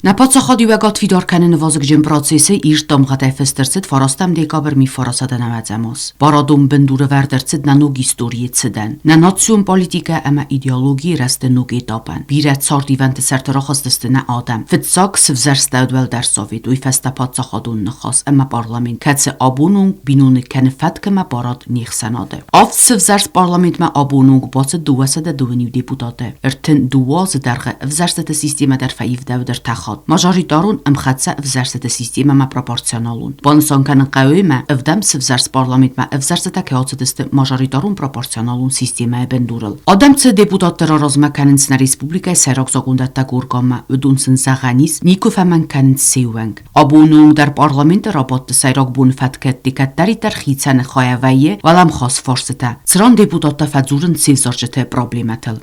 Napocախodի վեգոտ վիդորքանը նվազգջն procesi իր տոմղատայֆստրցիտ ֆորոստամ դեկաբր մի ֆորոսադանավացամոս։ Բարոդում բնդուրը վերդրցիտ նանուգ իսტორիի ցդան։ Նանոցյուն պոլիտիկա əmə ideologiyi rəstənuq etapan. Birət sort eventə sərtərəxəstəstənə adam. Fıtsaq sıvzərstəudvel dərsovit, uy fəstəpatsaxadun nıxas, əmə parlament kətsi abunung binuni kəni fətkəmə barad nixsənadı. Av sıvzərs parlamentmə abunung bacı duvəsə də duveniv deputatı. Ərtin duvazı dərgə vzərsətə sistemə dərfəyiv dəvdər təxad. Majoritarun əmxətsə vzərsətə sistemə mə proporsionalun. Banısan kənən qəvimə övdəm sıvzərs parlamentmə vzərsətə kəotsədəstə majoritarun proporsionalun sistemə bendurul. Adamцы депутаттар размаканинс на республика Сарок Загундатта Гургама удунсын Саханис Никуфаман канинс Сеуанг. Абунун дар парламент работ Сарок бун фаткет дикаттари дар хицан хаявайе валам хас форсета. Цран депутатта фазурын севзарчете проблематыл.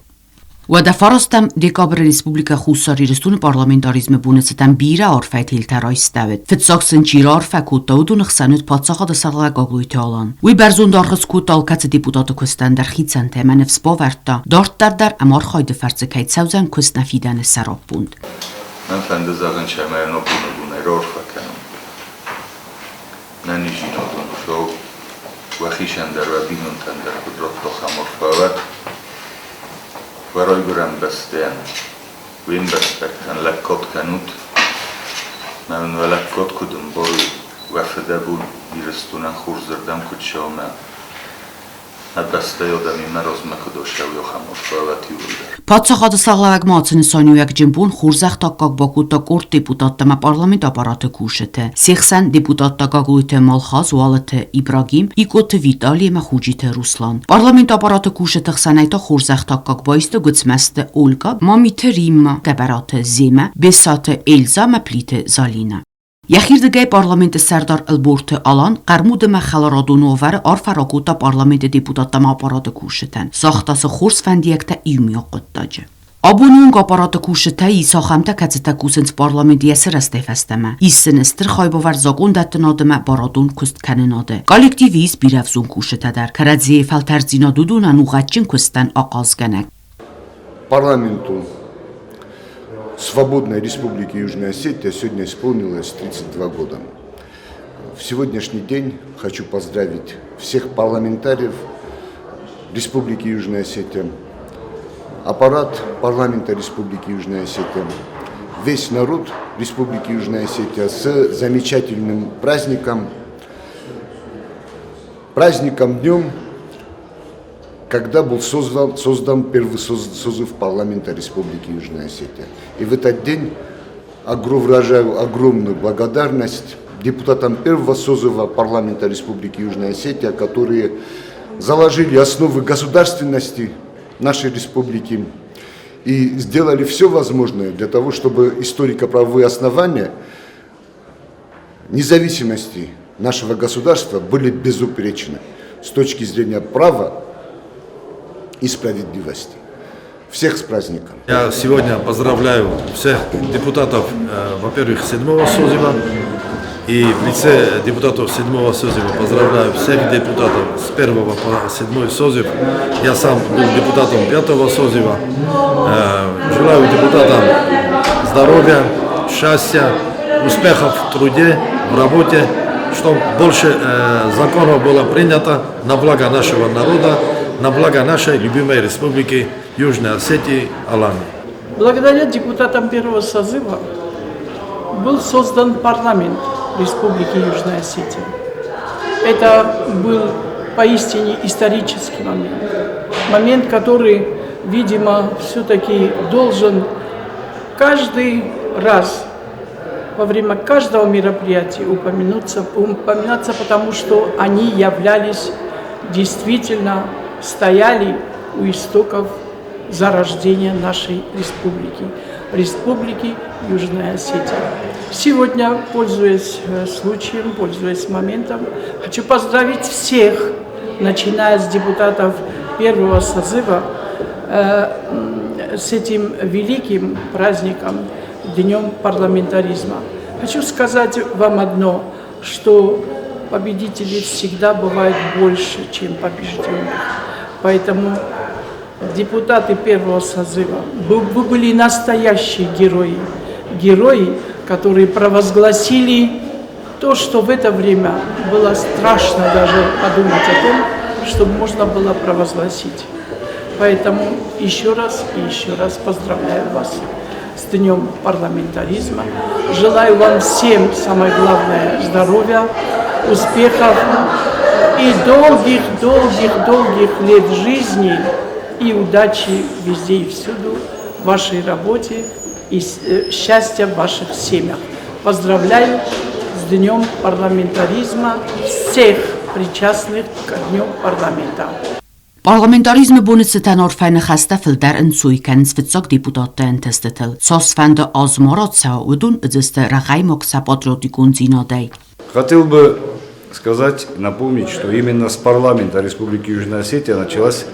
وده فرستم دکابر ریسپوبلیکا خوساری رستون پارلمانتاریزم بونستم بیره عرفت هیلترای استوید. فتساکسن چیرا عرفه کوتا و دونخ سنود پادساخا ده سرلا گاگلویت آلان. وی برزون دارخص کوتا الکت دیپوتات کستن در خیتسن تیمه نفس باورتا دارت در امار خواهد فرزه کهید سوزن کست نفیدن سراب بوند. من فندزاغن چمه نبونه بونه را عرفه کنم. ننیجی نادون شو و خیشن در و بینون تندر قدرت دخم عرفه برای برم بستن وین بستن لکات کنود من ولکات کدوم باری وفده بود بیرستونن خورزردم کد شامه بسته یادمی مراز مکداشه و خمار فاوتی ولدر. Պատսախադը սաղլավակ մացին սանյուակ ջիմբուն խուրզախ տակակ բակուտա կորտ դեպուտատտամա պարլամենտ ապարատը կուշըթը։ Սիխսան դեպուտատ տակագույթը մալխազ ուալըթը Իբրագիմ, իկոթը Վիտալի մա խուջիթը Ռուսլան։ Պարլամենտ ապարատը կուշըթը խսանայտա խուրզախ տակակ բայստը գծմեստը Օլգա, մամիթը Րիմմա, դաբարատը Զեմա, բեսատը Էլզա մա պլիթը Զալինա։ Yaxirdigay parlamenti Serdar Elborti alan qarmudı məxəlaradonu ovəri arfarakuta parlamenti deputatama aparatı kuşitən. Saxtası xurs fəndiyəkdə iymi yoqqıddacı. Abunun aparatı kuşitə isa xəmtə kəcitə kusins parlamentiyəsi rəstəfəstəmə. İssin istir xaybavar zaqon dəttin adımə baradun kust kənin adı. Kollektiviz bir əvzun kuşitədər. Kərədziyə fəltərzina duduna nuğatçın kustən aqaz gənək. Parlamentu Свободной Республики Южная Осетия сегодня исполнилось 32 года. В сегодняшний день хочу поздравить всех парламентариев Республики Южная Осетия, аппарат парламента Республики Южная Осетия, весь народ Республики Южная Осетия с замечательным праздником, днем, когда был создан первый созыв парламента Республики Южная Осетия. И в этот день выражаю огромную благодарность депутатам первого созыва парламента Республики Южная Осетия, которые заложили основы государственности нашей республики и сделали все возможное для того, чтобы историко-правовые основания независимости нашего государства были безупречны с точки зрения права и справедливости. Всех с праздником. Я сегодня поздравляю всех депутатов, во-первых, 7-го созыва, и в лице депутатов 7-го созыва поздравляю всех депутатов с 1-го по 7-й созыв. Я сам был депутатом 5-го созыва. Желаю депутатам здоровья, счастья, успехов в труде, в работе, чтобы больше законов было принято на благо нашего народа, на благо нашей любимой республики Южной Осетии Аланы. Благодаря депутатам первого созыва был создан парламент Республики Южная Осетия. Это был поистине исторический момент. Момент, который, видимо, все-таки должен каждый раз во время каждого мероприятия упоминаться, потому что они являлись действительно стояли у истоков зарождения нашей республики Южная Осетия. Сегодня, пользуясь случаем, пользуясь моментом, хочу поздравить всех, начиная с депутатов первого созыва, с этим великим праздником, Днем парламентаризма. Хочу сказать вам одно, что победителей всегда бывает больше, чем побежденных. Поэтому депутаты первого созыва, вы были настоящие герои. герои, которые провозгласили то, что в это время было страшно даже подумать о том, что можно было провозгласить. Поэтому еще раз и еще раз поздравляю вас с Днем парламентаризма. Желаю вам всем, самое главное, здоровья, успехов и долгих лет жизни и удачи везде и всюду в вашей работе и счастья в ваших семьях. Поздравляю с Днем парламентаризма всех причастных к Дню парламента. Parlamentarizmը բունեցտան օրվայնը խաստա ֆիլտար ընցույքան սվիցոք դիպուտատեն տեստետել սոսվանդը озмороца удун ыдысты рахай мокса патриотикун зинодей. Хотел бы сказать, напомнить, что именно с парламента Республики Южная Осетия началась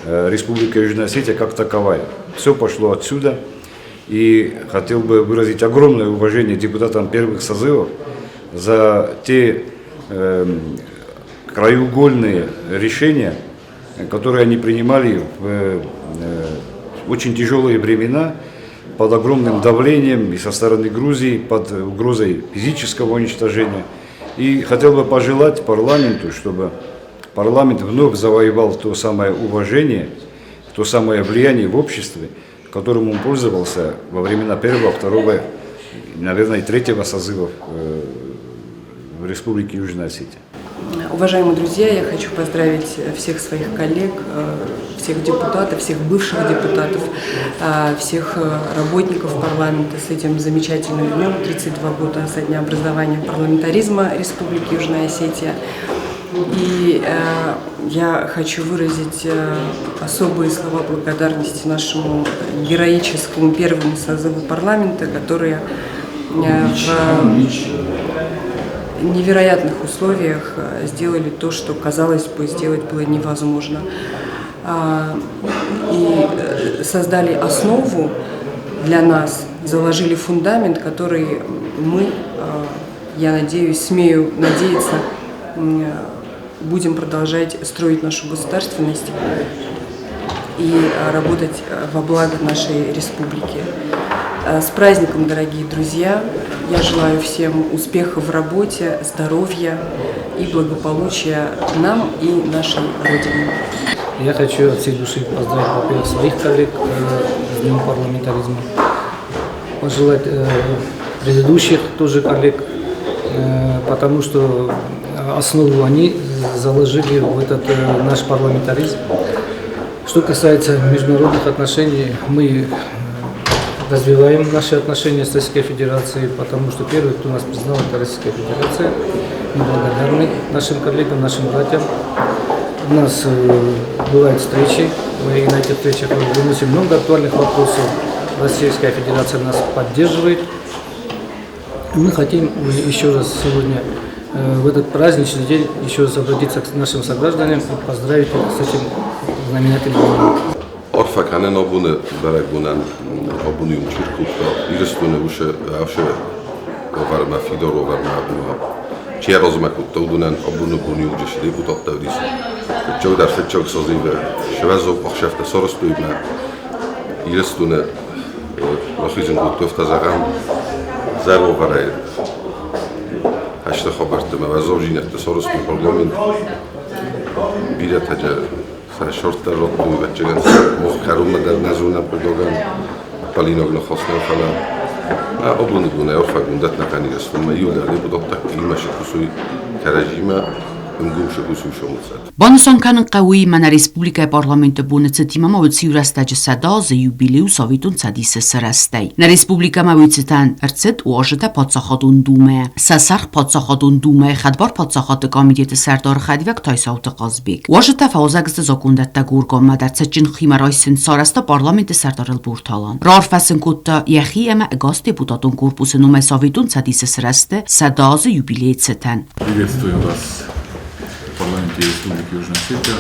Республика Южная Осетия как таковая. Все пошло отсюда. И хотел бы выразить огромное уважение депутатам первых созывов за те краеугольные решения, которые они принимали в очень тяжелые времена, под огромным давлением и со стороны Грузии, под угрозой физического уничтожения. И хотел бы пожелать парламенту, чтобы парламент вновь завоевал то самое уважение, то самое влияние в обществе, которым он пользовался во времена первого, второго, наверное, и третьего созывов в Республике Южная Осетия. Уважаемые друзья, я хочу поздравить всех своих коллег, всех депутатов, всех бывших депутатов, всех работников парламента с этим замечательным днем, 32 года со дня образования парламентаризма Республики Южная Осетия. И я хочу выразить особые слова благодарности нашему героическому первому созыву парламента, которые в невероятных условиях сделали то, что, казалось бы, сделать было невозможно. И создали основу для нас, заложили фундамент, который мы, я надеюсь, смею надеяться, будем продолжать строить нашу государственность и работать во благо нашей республики. С праздником, дорогие друзья! Я желаю всем успехов в работе, здоровья и благополучия нам и нашей Родине. Я хочу от всей души поздравить, во-первых, своих коллег с Днем парламентаризма, пожелать предыдущих тоже коллег, потому что основу они заложили в этот наш парламентаризм. Что касается международных отношений, мы развиваем наши отношения с Российской Федерацией, потому что первый, кто нас признал, это Российская Федерация. Мы благодарны нашим коллегам, нашим братьям. У нас бывают встречи, мы на этих встречах выносим много актуальных вопросов. Российская Федерация нас поддерживает. Мы хотим еще раз сегодня, в этот праздничный день, еще раз обратиться к нашим согражданам и поздравить их с этим знаменательным днем. Orfakanen abune beregbunan abunium cirkutta irstune uše avše varma Fidoro varma čierozmakutta udunan abunu buniu gdzieś deputatta ris. Czogdar fetchog sozive shvezo pochshefte sorostuyna irstune rokhizin gutofta zagam zero varay. Hashta khabarta ma vazojinat sorostuy parlament bilet haja شرط ربطو بچگان مخکرون در نزونه پدوگان پالینوگ نخواستن خلا آبون دونه ارفعون دت نکنی است و میول داری بود تا ایمش کسوی تراجیما انگوش کسوی شموسد. Բանուսան կանն qawի մանա Ռեսպուբլիկայի պարլամենտը բունեցը դիմամավոցի ուրաստաճը սադազը յուբիլեու սովիտուն ցադիսը սրաստայ։ Նա Ռեսպուբլիկա մավոցիտան արցետ ու աժտա փածախատուն դումե։ Սասարխ փածախատուն դումե խadbar փածախատը կոմիտետը սարդար խադվակ թայսաուտը qazbek։ Աժտա ֆաուզագստը զոկունդատա գուրգոմ մադարցեջին խիմարայսին սարաստա պարլամենտը սարդարել բուրթալան։ Ռարֆասն կուտտա յախի էմա գաս դեպուտատուն կորպուսը նոմե սովիտուն ցադիսը սրաստը սադազը յուբիլեյցետան։ Приветствую вас в парламенте Республики Южная Осетия.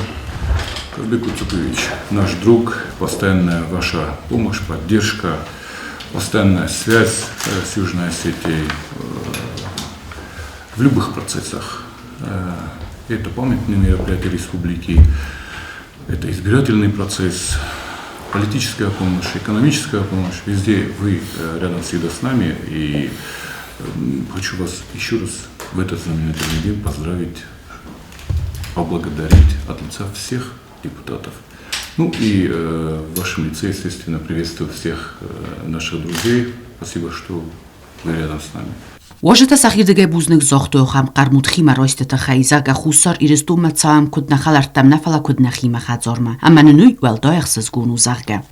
Казбек Уцукович, наш друг, постоянная ваша помощь, поддержка, постоянная связь с Южной Осетией в любых процессах. Это памятные мероприятия республики, это избирательный процесс, политическая помощь, экономическая помощь. Везде вы рядом всегда с нами. И хочу вас еще раз в этот знаменательный день поздравить, поблагодарить от лица всех депутатов. Ну и в вашем лице, естественно, приветствую всех наших друзей. Спасибо, что вы рядом с нами. Washington sakhirdige buznik zoxto kham qarmut khima roistata khayzaga khusar iristum matsam kudna khalartam nafala kudna khima khazorma amannuy weldoyxsiz gunu zagga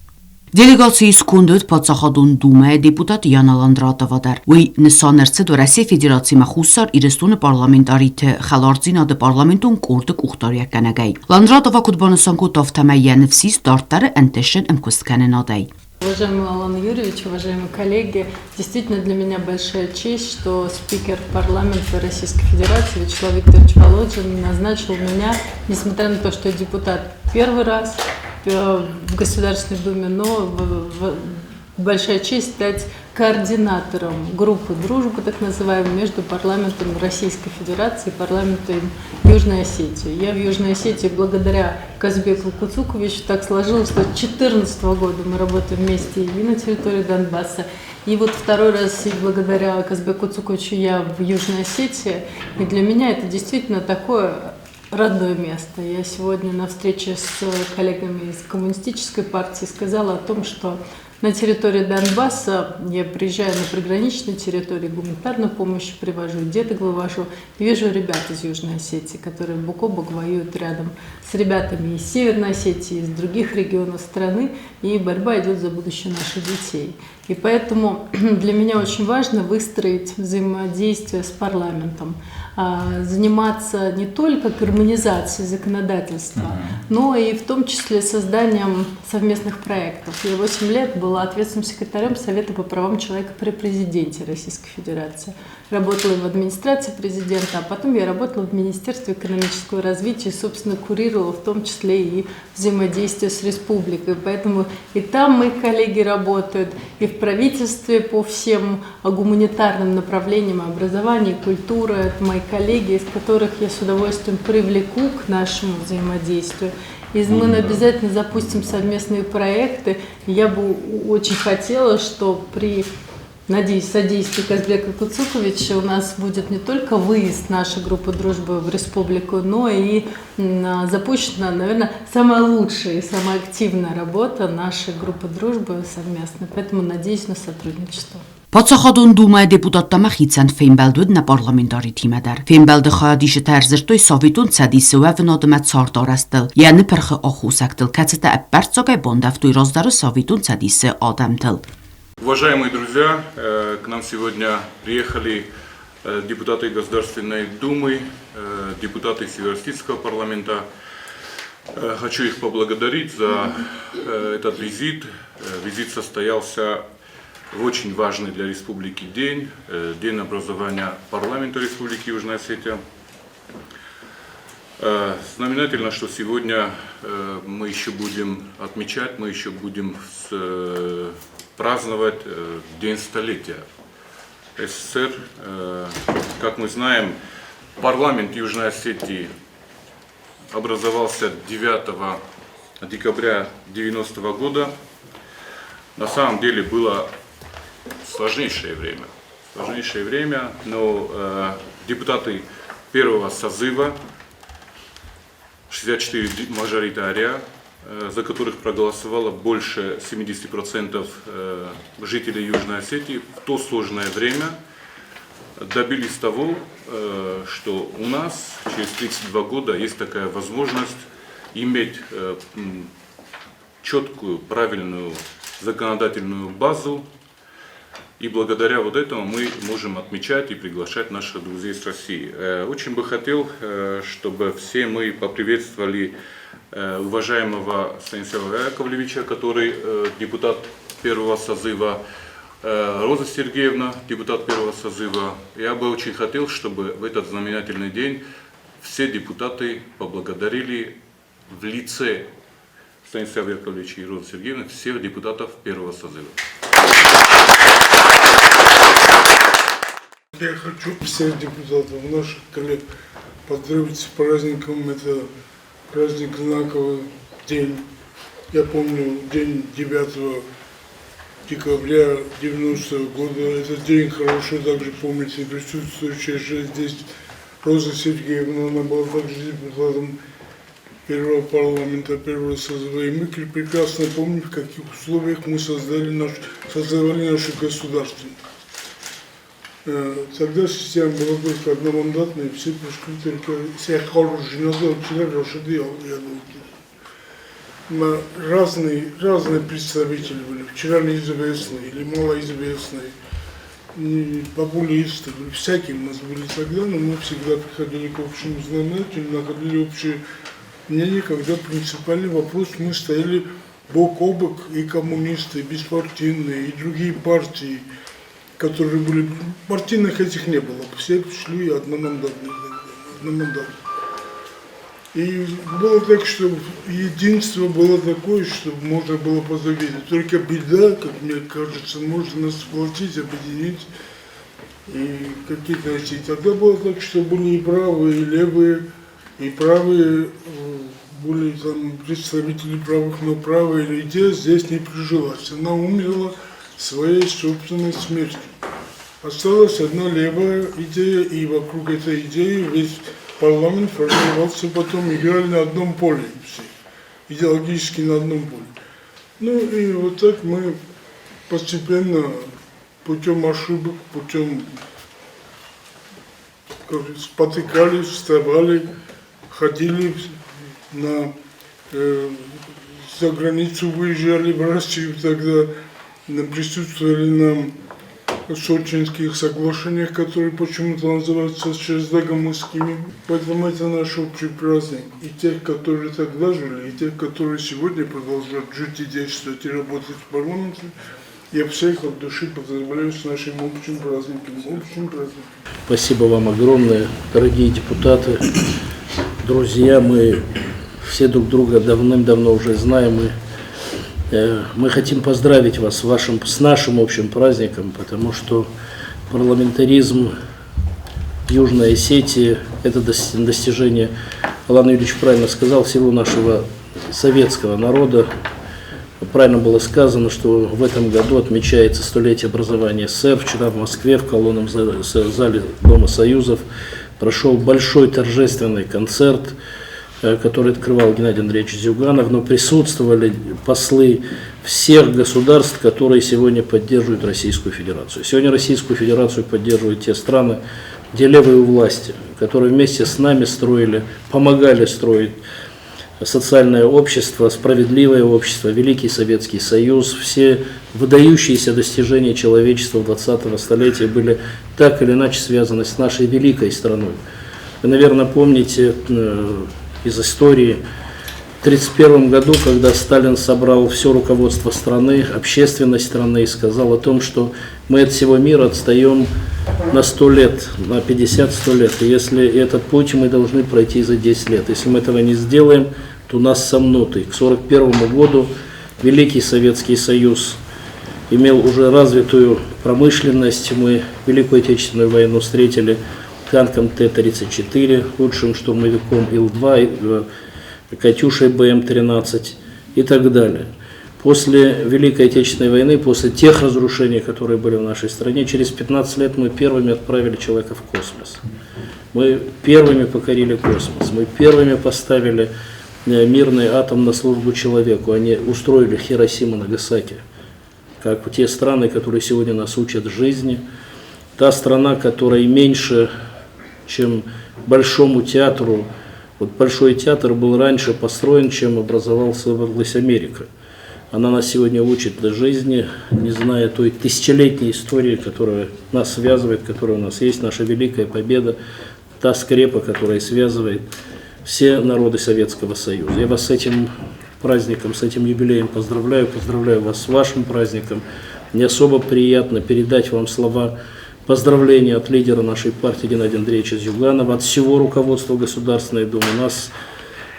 Делегации скундут под заходун Думы депутат Яна Ландратова Уй несанерцед в России Федерации махусар иристун парламентарите халарзинад парламентун курдык ухтаряканагай. Ландратова кудбанасан кутавтамайян всис дартары энтешен эмкустканенадай. Уважаемый Алан Юрьевич, уважаемые коллеги, действительно для меня большая честь, что спикер парламента Российской Федерации Вячеслав Викторович Володин назначил меня, несмотря на то, что я депутат первый раз в Государственной Думе, но большая честь стать координатором группы «Дружба», так называемой, между парламентом Российской Федерации и парламентом Южной Осетии. Я в Южной Осетии благодаря Казбеку Куцуковичу так сложилось, что с 2014 года мы работаем вместе и на территории Донбасса. И вот второй раз и благодаря Казбеку Куцуковичу я в Южной Осетии. И для меня это действительно такое родное место. Я сегодня на встрече с коллегами из Коммунистической партии сказала о том, что на территории Донбасса я приезжаю на приграничные территории, гуманитарную помощь привожу, деток вывожу, и вижу ребят из Южной Осетии, которые бок о бок воюют рядом с ребятами из Северной Осетии, из других регионов страны, и борьба идет за будущее наших детей. И поэтому для меня очень важно выстроить взаимодействие с парламентом, заниматься не только гармонизацией законодательства, но и в том числе созданием совместных проектов. Я 8 лет была ответственным секретарем Совета по правам человека при президенте Российской Федерации. Работала в администрации президента, а потом я работала в Министерстве экономического развития и, собственно, курировала в том числе и взаимодействие с республикой. Поэтому и там мои коллеги работают, и в правительстве по всем гуманитарным направлениям образования, культуры. Это мои коллеги, из которых я с удовольствием привлеку к нашему взаимодействию. И мы обязательно запустим совместные проекты. Я бы очень хотела, что при, надеюсь, содействии Казбека Куцуковича у нас будет не только выезд нашей группы дружбы в республику, но и запущена, наверное, самая лучшая и самая активная работа нашей группы дружбы совместно. Поэтому надеюсь на сотрудничество. Под заходун Думы депутат махицанд феймбелдуд на парламентари тимадар. Феймбелды хаядише терзертой советун цадисы вевнодмат сардарастыл. Яны перхы ахусактыл кацета эпперцогай бондавтуй раздары советун цадисы адамтыл. Уважаемые друзья, к нам сегодня приехали депутаты Государственной Думы, депутаты Северо-Осетинского парламента. Хочу их поблагодарить за этот визит. Визит состоялся в очень важный для республики день, день образования парламента Республики Южная Осетия. Знаменательно, что сегодня мы еще будем отмечать, мы еще будем праздновать День столетия СССР. Как мы знаем, парламент Южной Осетии образовался 9 декабря 1990 года. На самом деле было сложнейшее время, но депутаты первого созыва, 64 мажоритария, за которых проголосовало больше 70% жителей Южной Осетии, в то сложное время добились того, что у нас через 32 года есть такая возможность иметь четкую, правильную законодательную базу. И благодаря вот этому мы можем отмечать и приглашать наших друзей с России. Очень бы хотел, чтобы все мы поприветствовали уважаемого Станислава Яковлевича, который депутат первого созыва, Роза Сергеевна, депутат первого созыва. Я бы очень хотел, чтобы в этот знаменательный день все депутаты поблагодарили в лице Станислава Яковлевича и Розы Сергеевны всех депутатов первого созыва. Я хочу всех депутатов, наших коллег поздравить с праздником. Это праздник знаковый, день Я помню день 9 декабря 90-го года. Этот день хорошо также помнится и присутствующая же здесь Роза Сергеевна. Она была также депутатом первого парламента, первого созыва. И мы прекрасно помним, в каких условиях мы создавали наше государство. Тогда система была только одномандатная, все пришли только всех оружия, лошади, разные представители были, вчера неизвестные или малоизвестные, популисты, всякие у нас были тогда, но мы всегда приходили к общему знаменателю, находили общее мнение, когда принципиальный вопрос мы стояли бок о бок, и коммунисты, и беспартийные, и другие партии, которые были, партийных этих не было, все шли одномандатные. И было так, что единство было такое, что можно было позавидеть. Только беда, как мне кажется, может нас сплотить, объединить и какие-то найти. Тогда было так, что были и правые, и левые, и правые, были там представители правых, но правая идея здесь не прижилась. Она умерла своей собственной смертью. Осталась одна левая идея, и вокруг этой идеи весь парламент формировался, потом играли на одном поле все, идеологически на одном поле. Ну и вот так мы постепенно, путем ошибок, путем спотыкались, вставали, ходили за границу, выезжали в Россию тогда, присутствовали на Сочинских соглашениях, которые почему-то называются сейчас Дагомысскими. Поэтому это наш общий праздник. И тех, которые тогда жили, и тех, которые сегодня продолжают жить и действовать и работать в парламенте, я всех от души поздравляю с нашим общим праздником. Спасибо вам огромное, дорогие депутаты, друзья. Мы все друг друга давным-давно уже знаем. Мы хотим поздравить вас с нашим общим праздником, потому что парламентаризм в Южной Осетии – это достижение, Алан Юрьевич правильно сказал, всего нашего советского народа. Правильно было сказано, что в этом году отмечается столетие образования СССР. Вчера в Москве в колонном зале Дома Союзов прошел большой торжественный концерт, который открывал Геннадий Андреевич Зюганов, но присутствовали послы всех государств, которые сегодня поддерживают Российскую Федерацию. Сегодня Российскую Федерацию поддерживают те страны, где левые у власти, которые вместе с нами помогали строить социальное общество, справедливое общество, Великий Советский Союз. Все выдающиеся достижения человечества 20-го столетия были так или иначе связаны с нашей великой страной. Вы, наверное, помните из истории, в 1931 году, когда Сталин собрал все руководство страны, общественность страны и сказал о том, что мы от всего мира отстаем на 100 лет, на 50-100 лет. И если этот путь мы должны пройти за 10 лет. Если мы этого не сделаем, то нас сомнут. И к 1941 году Великий Советский Союз имел уже развитую промышленность. Мы Великую Отечественную войну встретили танком Т-34, лучшим штурмовиком Ил-2, Катюшей БМ-13 и так далее. После Великой Отечественной войны, после тех разрушений, которые были в нашей стране, через 15 лет мы первыми отправили человека в космос. Мы первыми покорили космос, мы первыми поставили мирный атом на службу человеку, они устроили Хиросиму, Нагасаки, как те страны, которые сегодня нас учат жизни. Та страна, которая меньше, чем Большому театру. Вот Большой театр был раньше построен, чем образовалась Америка. Она нас сегодня учит для жизни, не зная той тысячелетней истории, которая нас связывает, которая у нас есть, наша великая победа, та скрепа, которая связывает все народы Советского Союза. Я вас с этим праздником, с этим юбилеем поздравляю вас с вашим праздником. Мне особо приятно передать вам слова поздравления от лидера нашей партии Геннадия Андреевича Зюганова, от всего руководства Государственной Думы. Нас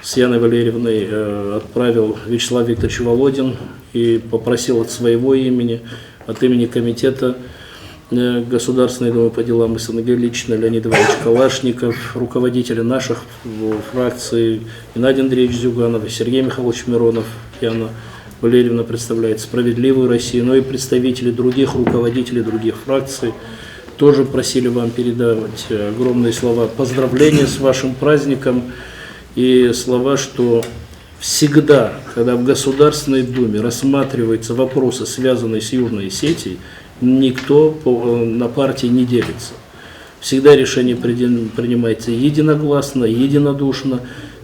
с Яной Валерьевной отправил Вячеслав Викторович Володин и попросил от своего имени, от имени комитета Государственной Думы по делам СНГ лично Леонид Иванович Калашников, руководители наших фракций Геннадий Андреевич Зюганов и Сергей Михайлович Миронов, Яна Валерьевна представляет «Справедливую Россию», но и представители других руководителей других фракций тоже просили вам передавать огромные слова поздравления с вашим праздником и слова, что всегда, когда в Государственной Думе рассматриваются вопросы, связанные с Южной Осетией, никто на партии не делится. Всегда решение принимается единогласно, единодушно.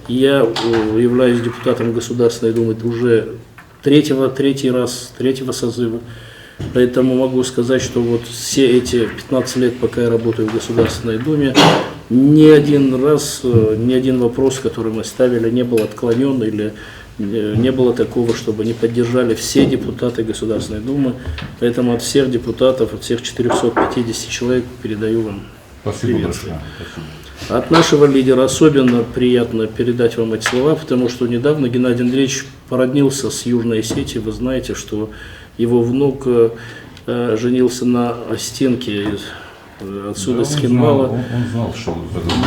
Я являюсь депутатом Государственной Думы уже третьего созыва. Поэтому могу сказать, что вот все эти 15 лет, пока я работаю в Государственной Думе, ни один вопрос, который мы ставили, не был отклонен или не было такого, чтобы не поддержали все депутаты Государственной Думы. Поэтому от всех депутатов, от всех 450 человек передаю вам приветствие. От нашего лидера особенно приятно передать вам эти слова, потому что недавно Геннадий Андреевич породнился с Южной Осетией. Вы знаете, что его внук женился на Остинке, отсюда с Хинвала. Он знал, что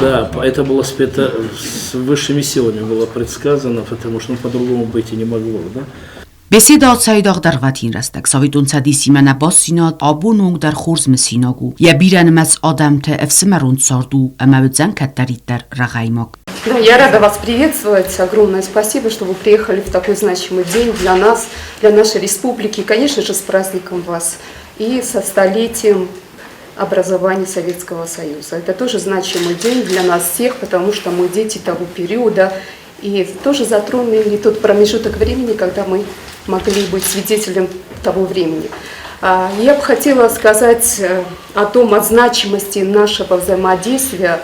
да, это было с высшими силами было предсказано, потому что по-другому быть и не могло. Да? Беседа от Саид Աղդարվատին ռստակ Սովետուն ցադի Սիմենաբոս Սինոդ Աբունունг դար խուրզ մսինոգու Յաբիրան մեծ Адам թե Էվսմերուն ցորդու Ամավցան կատարիտեր ռաղայմոկ. Да, я рада вас приветствовать. Огромное спасибо, что вы приехали в такой значимый день для нас, для нашей республики. И, конечно же, с праздником вас и со столетием образования Советского Союза. Это тоже значимый день для нас всех, потому что мы дети того периода. И тоже затронули тот промежуток времени, когда мы могли быть свидетелем того времени. Я бы хотела сказать о значимости нашего взаимодействия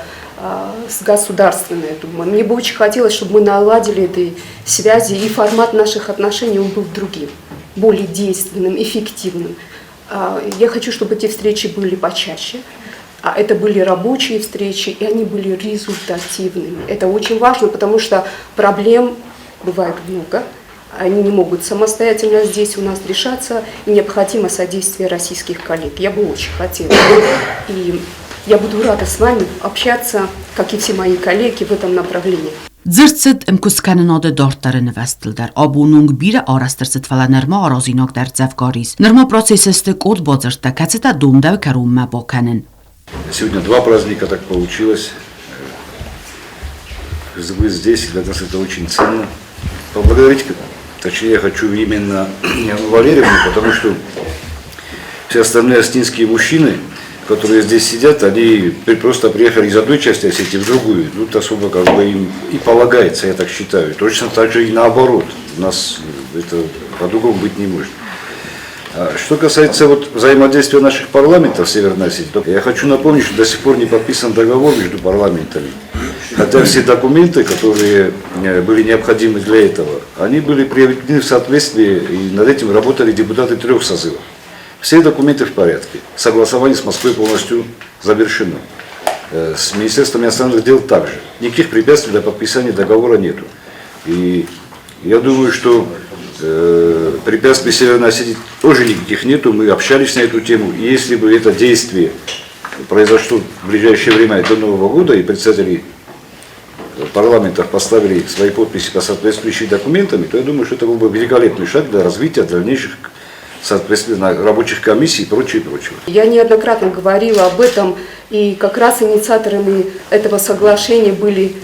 с Государственной Думой. Мне бы очень хотелось, чтобы мы наладили этой связи, и формат наших отношений он был другим, более действенным, эффективным. Я хочу, чтобы эти встречи были почаще. Это были рабочие встречи, и они были результативными. Это очень важно, потому что проблем бывает много. Они не могут самостоятельно здесь у нас решаться, и необходимо содействие российских коллег. Я бы очень хотела. И я буду рада с вами общаться, как и все мои коллеги, в этом направлении. Ձրծդ ըմկուսկաննոդը դորտարը նվաստլ դար, աբունունգ բիրը արաստրծդ վալաներմա արոզինոք դար ձավգարիս. Նրմա պրոցեսըստը կոդ բոձրտը, կացետա դումդավ կարումմա բոքանն. Сегодня два праздника так получилось. Вы здесь, для нас это очень ценно. Поблагодарить, точнее, я хочу именно Валерьевну, потому что все остальные остинские мужчины, которые здесь сидят, они просто приехали из одной части Осетии в другую. Тут особо как бы им и полагается, я так считаю. Точно так же и наоборот. У нас это по-другому быть не может. Что касается взаимодействия наших парламентов в Северной Осетии, то я хочу напомнить, что до сих пор не подписан договор между парламентами. Хотя все документы, которые были необходимы для этого, они были приведены в соответствие, и над этим работали депутаты 3 созывов. Все документы в порядке. Согласование с Москвой полностью завершено. С Министерством иностранных дел также. Никаких препятствий для подписания договора нету. И я думаю, что препятствий Северной Осетии тоже никаких нету. Мы общались на эту тему. И если бы это действие произошло в ближайшее время до Нового года, и председатели парламентов поставили свои подписи по соответствующим документам, то я думаю, что это был бы великолепный шаг для развития дальнейших соответственно рабочих комиссий и прочее, прочее. Я неоднократно говорила об этом, и как раз инициаторами этого соглашения были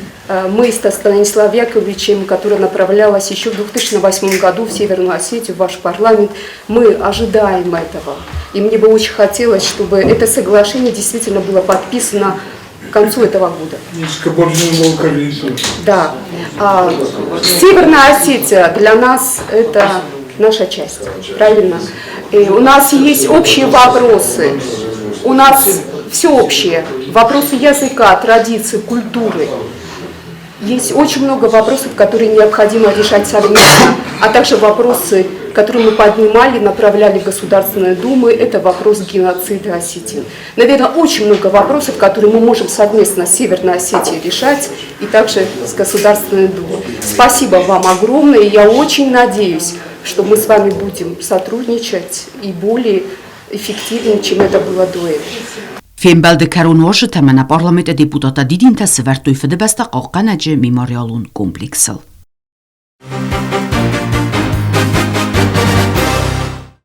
мы с Станиславом Яковлевичем, которое направлялось еще в 2008 году в Северную Осетию, в ваш парламент. Мы ожидаем этого. И мне бы очень хотелось, чтобы это соглашение действительно было подписано к концу этого года. Да. Северная Осетия для нас это наша часть, правильно? И у нас есть общие вопросы, у нас все общее, вопросы языка, традиций, культуры. Есть очень много вопросов, которые необходимо решать совместно, а также вопросы, которые мы поднимали, направляли в Государственную Думу, это вопрос геноцида осетин. Наверное, очень много вопросов, которые мы можем совместно с Северной Осетией решать, и также с Государственной Думой. Спасибо вам огромное, и я очень надеюсь, что мы с вами будем сотрудничать и более эффективнее, чем это было до этого. Фембалды Каруноши темена парламента депутата дидинта севертуй федебеста қоққанаджи мемориалун комплексыл.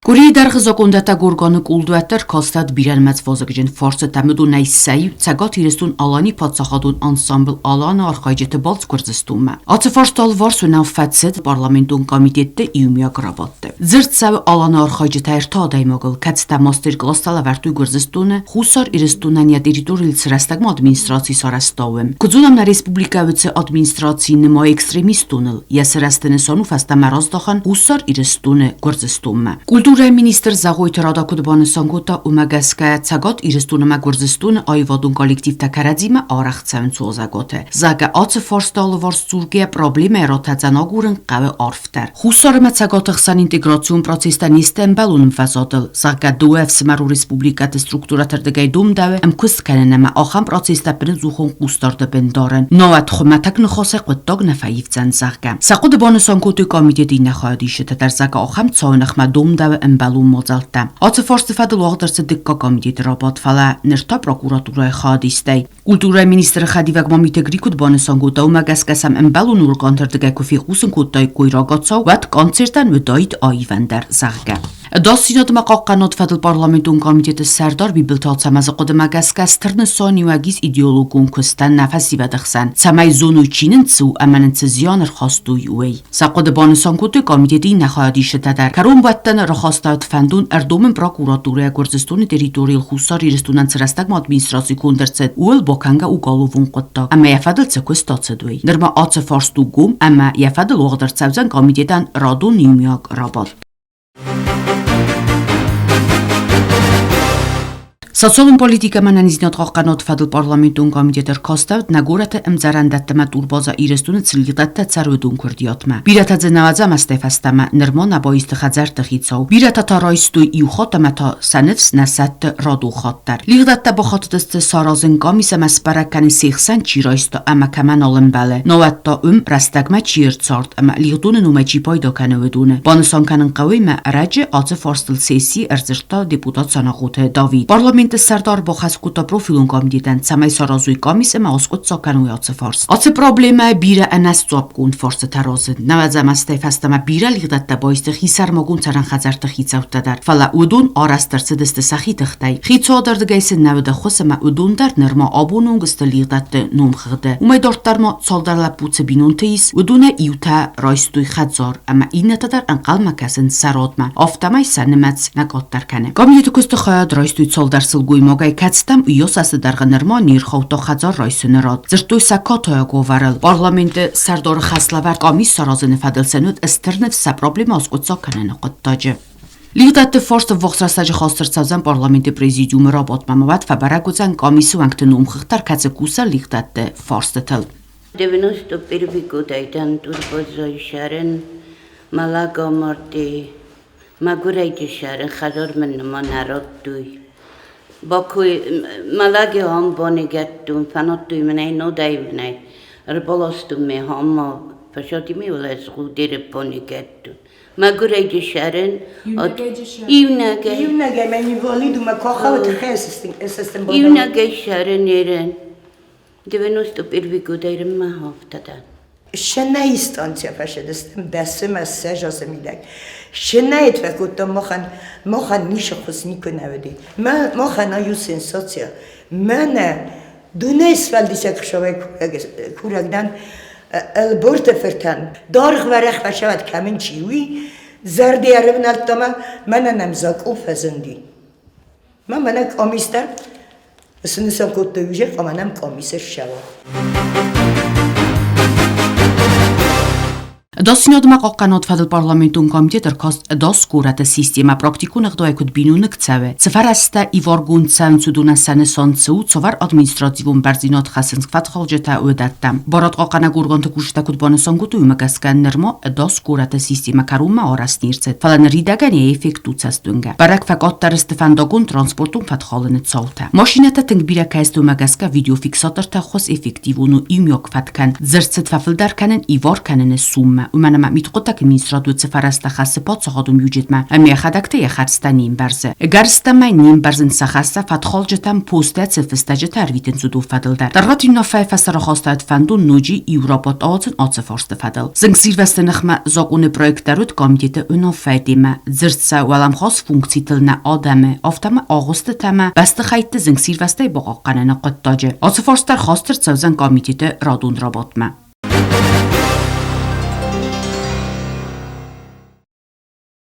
Գուրի դարխզոք ունդատա գուրգոնը կուլդուատեր կոստատ բիրան մեծ վոզգջին ֆորսը տամդու նայսայի ցագատ իրստուն ալանի պատսախադուն անսամբլ ալանը արխայջետը բալց կուրզստումը ացը ֆորստալ վարսունա ֆացետ պարլամենտուն կոմիտետը իումիա գրաբատը ձրծավ ալանը արխայջետը երթա դայմոգլ կացտա մոստեր գլոստալա վարտու կուրզստունը խուսար իրստունանյա տերիտորիլ սրաստագմ ադմինիստրացի սարաստավեմ կուզունամնա ռեսպուբլիկավիցը ադմինիստրացի նմո էքստրեմիստունıl յասրաստենը սոնու ֆաստամարոզդախան խուսար իրստունը կուրզստումը Կուլտուրայի մինիստրը Զաղոյթ Ռադակուդբանը Սանգոտա ու Մագասկայա ցագոտ իրստունը մագորզստունը այվադուն կոլեկտիվ տակարadzիմը արախցավն ցոզագոթե Զագա ացը ֆորստալը վարս ծուրգե պրոբլեմը ռոտացանագուրն qavը արֆտար Խուսարը մացագոտը խսան ինտեգրացիոն պրոցեստան իստենբալուն ֆազոտլ Զագա դուև Սմարու ռեսպուբլիկատը ստրուկտուրատր դգայդում դավը ըմքուստ կանենամա ախամ պրոցեստապն զուխոն կուստարդը բնդորեն նոատ խմատակ նխոսը qտոգ նֆայիվ ցան Զագա Սaqudbանը Սանգոտի կոմիտետի նախադիշը տարզակա ախամ ցոնախմադում դավը ըմբալում մոզալտա Ացը ֆորստիֆադը լողդրսը դիկկա կոմիտետի ռոբոտ ֆալա նրտա պրոկուրատուրայի խադիստեի Կուլտուրայի մինիստրը խադիվակ մամիտը գրիկուդբանը Սանգոտա ու Մագասկասամ ըմբալուն ուրկանտր դգայկուֆի խուսն կուտտայ կույրագացավ վատ կոնցերտան վդայդ այվանդար Զաղգա Դասինոտ մակականոտ ֆադլ պարլամենտուն կոմիտետը սարդար բիբլթացամազը կոդը Մագասկաս թրնսոնի ուագիս իդեոլոգուն կստան նաֆասի վադխսան Ցամայ զոնուչինն ցու ամաննց զիանր խաստուй ուեյ Սaqոդը բանսանկուտը կոմիտետի նախադիշը տադար Կարոմ վատտան ռխաստատ ֆանդուն ըրդոմն պրոկուրատուրայի գործստունի տերիտորիալ խուսար իրստունան ծրաստակ ադմինիստրացի կոնդրցետ ուել բոքանգա ու գալովուն կտտա Ամա яфадл ցկստացդուй Նրմա ացը ֆորստու գում ամա яфадл ողդրցավզան կոմիտետան ռադուն նյումյակ ռաբատ Սոցիալն պոլիտիկա մանանիզնոտ խոқանոտ ֆադլ պարլամենտուն կոմիտետեր կոստավտ նագորատը ըմձարանդատտմա տուրբոզա իրստունը ցլիգտատտա ցարուդուն քրդիոտմա Բիրատաձե նավազամա ստեֆաստամա նրմոն աբոյստը խազար տխիցով Բիրատա ռոյստու իուխոտամա սանևս նասատ ռոդու խոտտար Լիգդատտա բոխոտտստը սարազն կոմիսա մասպարականի սիխսան չիրոյստո ամակաման օլմբալե Նովատտո ռաստագմա չիրցորտ ամա լիգդունն ու մեջիպոյ դոկանովդունը Բոնսոնկանն qawimə rəcə acı forstl sesi ərzirtda deputat sanaqote David Սարդար բոխասկուտա պրոֆիլուն կոմիտետան ցամայ սարազույ կոմիսը մոսկոտ ցոկանույացը ֆորս Ացը պրոբլեմա բիրը անաս ծոպկուն ֆորսը տարոզը նավազամաստե ֆաստամա բիրալ իգդատտա բոյստը խիսար մոգուն ցարան խազարտը խիցավտադար Ֆալա ուդուն արաստրցը դստը սախի տխտայ Խիցոդար դգայսը նավդը խոսմա ուդուն դար նրմա աբունուն գստլիգդատտը նում խղդը Ումեդորտարմո ցոլդարլա պուցը բինունտեիս ուդունը իուտա ռոյստույ խածոր ամա իննատադար անqalmakasın սարոդմա Ավտամայ սանմած նակոտտարքանը Կոմիտետը կստը խայად ռոյստույ ցոլդար Գույմոգայ կացտամ յոսասը դարգներմա նիրխովտո խածար ռոյսուներոտ Զրտույ սակոտոյ գովարել Պարլամենտը սարդորը խասլավար կոմիս սարազնը ֆադելսենուտ ըստերնև սա պրոբլեմա ոսկոցոքանեն qտտաջը Լիգդատտը ֆորստը ողսրասաջը խոստրցազան պարլամենտի պրեզիդիումը ռոբոտմամավատ ֆաբարագուցան կոմիսու անկտնում խղտար կացակուսա լիգդատտը ֆորստըթլ 91 գոդայդան турбозой շարեն մալագա մարտի մագուրայդի շարեն խադոր մննման արոտ դույ Բաքուի մալագի համ բոնեգետտուն ֆանոտտույ մնայ նոդայ մնայ ռբոլոստում մե համա Պաշոտի մի ուլես գուդերը բոնեգետտուն Մագուրայդի շարեն Իვნագայ մենի վոլիդու մա կոխավը թխեսստին Իვნագայ շարեն երեն 91 գոդայրը մա հավտադան Շնայի ստանցիա ֆաշեդստեմ դասում է սեժոսը միլակ Շնայդ վեկուտո մոխան նիշը խոսնի կնավդի մոխան այուսին սոցիա մենը դունես վալդիսակ շովեք քուրագդան البورت فرتان دارغ ورخ فشوت کامن چیوی زردی عربن التما من نمزاک او فزندی من کامیستر سنسان کود دویجه منم کامیسر شوا Դասինոտ մակականոտ ֆադլ պարլամենտուն կոմիտետր կոստ դոս կուրատը սիստեմա պրակտիկունը գդոյքուտ բինունը կցավե Ցվարաստա իվորգուն ցանցուդունասանը սոնցու ցովար ադմինիստրատիվում բարձինոտ խասնցկված խոլջետա ուդատտամ Բարոտ ղոկանագուրգոն տկուշտակուտ բոնոսոնգուտու մկասկան նրմո դոս կուրատը սիստեմա կարումա օրասնիրցետ ֆալանրիդագանի էֆեկտուցաստունգա Բարակ ֆակոտտար Ստեֆանդոգուն տրանսպորտում ֆատխոլնը ցոլտա Մաշինատը տնգբիրակայստու մկասկա վիդեո ֆիքսատոր թախոս էֆեկտիվունու իմյոկ ֆատքան Զրցետ ֆաֆլդարքանն իվորքանն սումմա ومنما ميتقوتك مينسترادو تفرست خاص بات صغادم يوجدما امي خدكت يخرستا نيم برزه اگرستما نيم برزن سخاستا فتخالجتم پوستا تفستاج ترویتن زدو فدلدر درغت نافای فسر خواستاد فندو نوجي يوروبات آتن آتفارست فدل زنگ سيرفست نخما زاقون پرویکترود کامیتیت نافایدیما زرتسا ولم خاص فونکسیتلنا آدمه افتما آغوست تما بست خیت زنگ سيرفسته باقا قنن قطاجه آتفارستر خواستر سوزن کامیتیت رادون رابطما